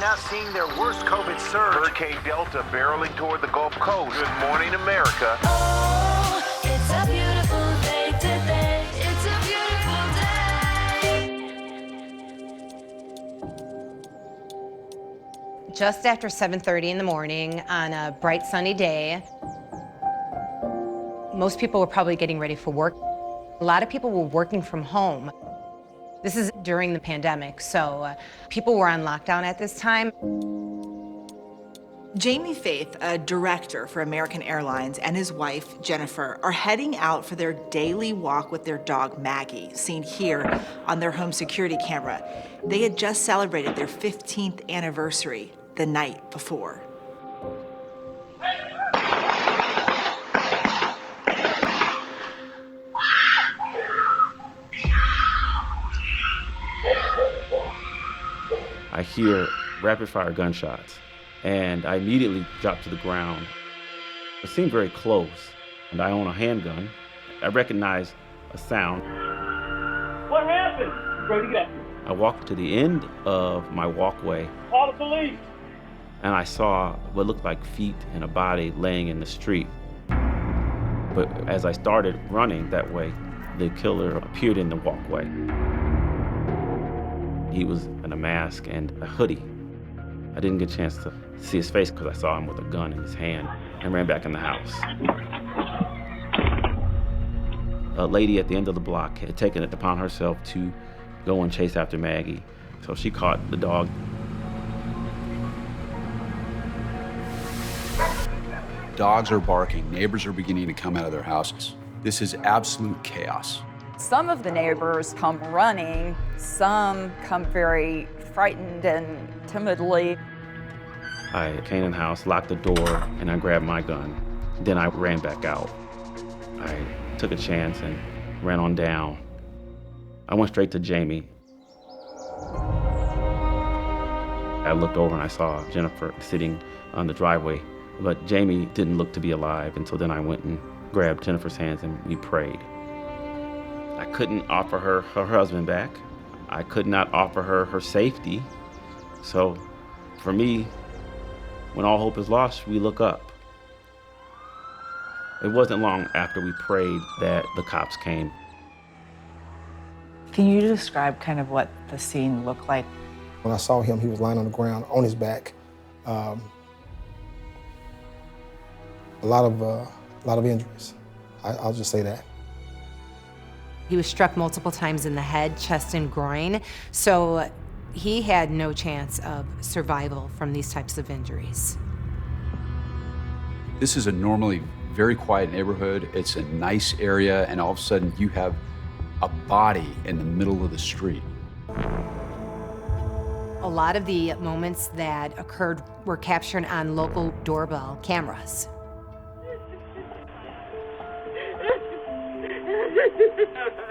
now seeing their worst COVID surge. Hurricane Delta barreling toward the Gulf Coast. Good morning, America. Oh, it's a beautiful day today. It's a beautiful day. Just after 7:30 in the morning on a bright sunny day, most people were probably getting ready for work. A lot of people were working from home. This is during the pandemic, so people were on lockdown at this time. Jamie Faith, a director for American Airlines, and his wife, Jennifer, are heading out for their daily walk with their dog, Maggie, seen here on their home security camera. They had just celebrated their 15th anniversary the night before. I hear rapid-fire gunshots, and I immediately drop to the ground. It seemed very close, and I own a handgun. I recognize a sound. What happened? Brody, get up. I walked to the end of my walkway. Call the police. And I saw what looked like feet and a body laying in the street. But as I started running that way, the killer appeared in the walkway. He was in a mask and a hoodie. I didn't get a chance to see his face because I saw him with a gun in his hand and ran back in the house. A lady at the end of the block had taken it upon herself to go and chase after Maggie. So she caught the dog. Dogs are barking. Neighbors are beginning to come out of their houses. This is absolute chaos. Some of the neighbors come running, some come very frightened and timidly. I came in the house, locked the door, and I grabbed my gun. Then I ran back out. I took a chance and ran on down. I went straight to Jamie. I looked over and I saw Jennifer sitting on the driveway, but Jamie didn't look to be alive, and so then I went and grabbed Jennifer's hands and we prayed. I couldn't offer her husband back. I could not offer her safety. So for me, when all hope is lost, we look up. It wasn't long after we prayed that the cops came. Can you describe kind of what the scene looked like? When I saw him, he was lying on the ground on his back. A lot of injuries. I'll just say that. He was struck multiple times in the head, chest, and groin, so he had no chance of survival from these types of injuries. This is a normally very quiet neighborhood. It's a nice area, and all of a sudden you have a body in the middle of the street. A lot of the moments that occurred were captured on local doorbell cameras.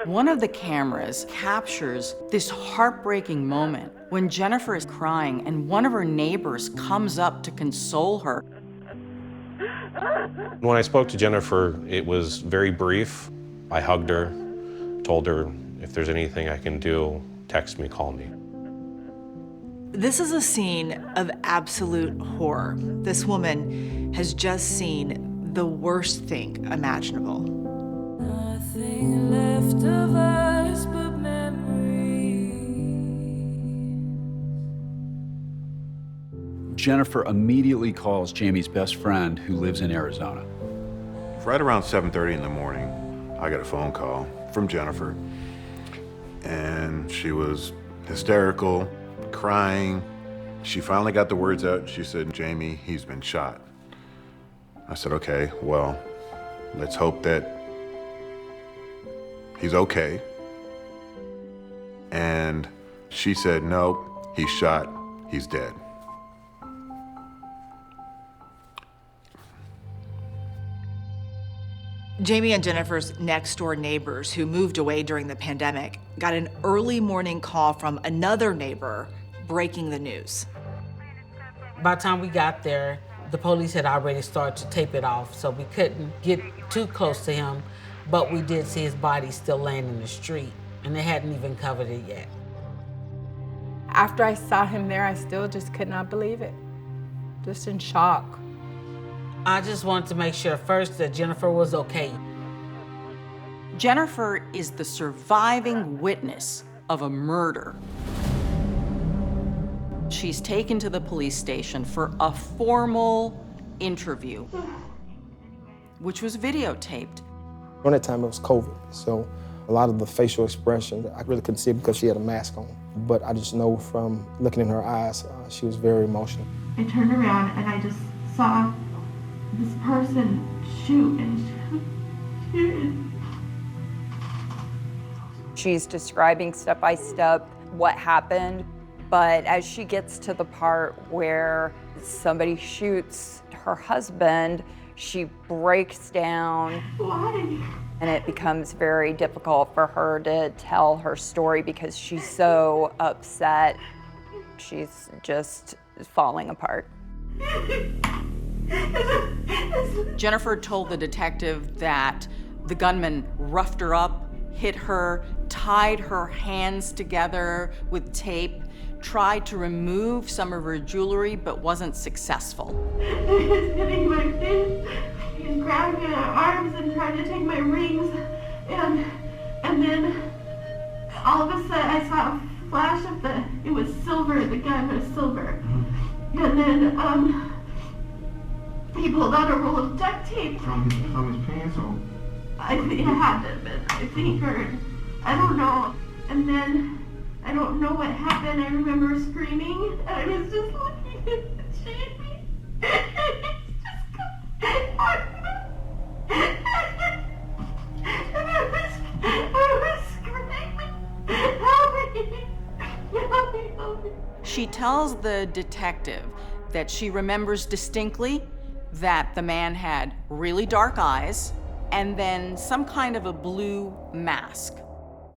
One of the cameras captures this heartbreaking moment when Jennifer is crying and one of her neighbors comes up to console her. When I spoke to Jennifer, it was very brief. I hugged her, told her, if there's anything I can do, text me, call me. This is a scene of absolute horror. This woman has just seen the worst thing imaginable. Nothing left of us but memories. Jennifer immediately calls Jamie's best friend who lives in Arizona. Right around 7:30 in the morning, I got a phone call from Jennifer, and she was hysterical, crying. She finally got the words out. She said, "Jamie, he's been shot." I said, "Okay, well, let's hope that he's okay." And she said, "No, he's shot, he's dead." Jamie and Jennifer's next-door neighbors who moved away during the pandemic got an early morning call from another neighbor breaking the news. By the time we got there, the police had already started to tape it off, so we couldn't get too close to him, but we did see his body still laying in the street, and they hadn't even covered it yet. After I saw him there, I still just could not believe it. Just in shock. I just wanted to make sure first that Jennifer was okay. Jennifer is the surviving witness of a murder. She's taken to the police station for a formal interview, which was videotaped. During that time, it was COVID, so a lot of the facial expression, I really couldn't see it because she had a mask on. But I just know from looking in her eyes, she was very emotional. I turned around and I just saw this person shoot and shoot. She's describing step by step what happened, but as she gets to the part where somebody shoots her husband, she breaks down. Why? And it becomes very difficult for her to tell her story because she's so upset. She's just falling apart. Jennifer told the detective that the gunman roughed her up, hit her, tied her hands together with tape, tried to remove some of her jewelry, but wasn't successful. He was hitting my face. He was grabbing my arms and trying to take my rings. And then all of a sudden I saw a flash of it was silver, the gun was silver. And then he pulled out a roll of duct tape. From his pants or? I think it had to have been, I think, or I don't know. And then I don't know what happened. I remember screaming, and I was just looking at Jamie. I was screaming, help me, help me, help me. She tells the detective that she remembers distinctly that the man had really dark eyes and then some kind of a blue mask.